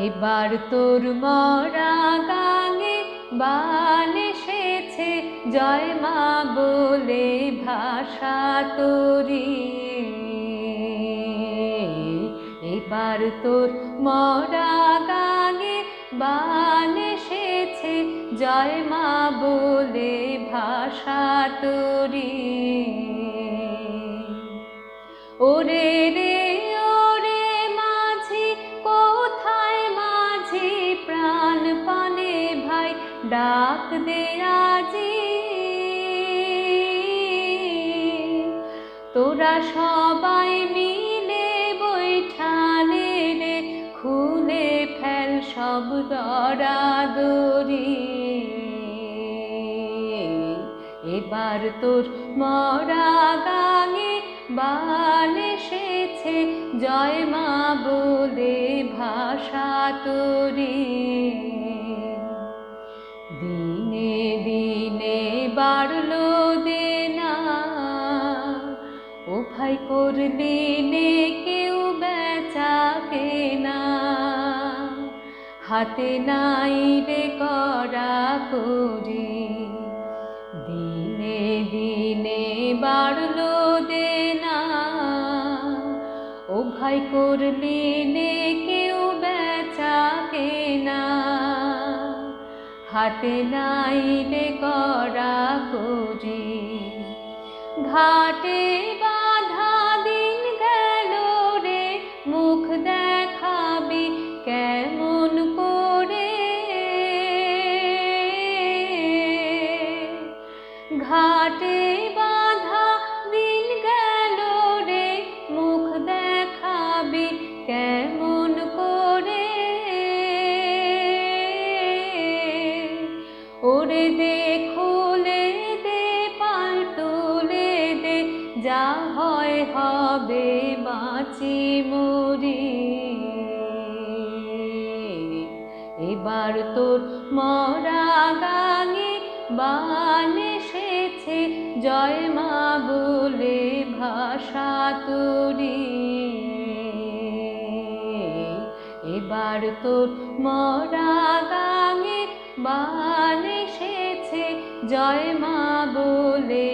এবার তোর মরা গাঙে বান এসেছে, জয় মা বলে ভাষা তোরি। এবার তোর মরা গাঙে বান এসেছে, জয় মা বলে ভাষা তোরি। ওরে রে ওরে মাঝি, কোথায় মাঝি প্রাণপণে ভাই ডাক দে আজি। তোরা সবাই মিলে বৈঠানে রে, খুলে ফেল সব দরাদরি। এবার তোর মরা গাঙে বান এসেছে, জয় মা বলে ভাষা তোরি। দিনে দিনে বাড়লো দেনা, ও ভাই করলি নে কেউ বেচা কেনা। হাতে নাই রে করা করি, দিনে দিনে বাড়লো দেনা। ও ভাই করলি নে কেউ বেচা কেনা। হাতে নাই রে করা করি। ঘাটে বাঁধা দিন গেল রে, মুখ দেখাবি কেমন করে। ঘাটে বাঁধা দিন গেল রে, মুখ দেখাবি কেমন করে। ওরে দে খুলে দে পাল তুলে দে, যা হয় হবে বাঁচি মরি। এবার তোর মরা গাঙে বান এসেছে, জয় মা বলে ভাষা তোরি। এবার তোর মরা গাঙে বান এসেছে, জয় মা বলে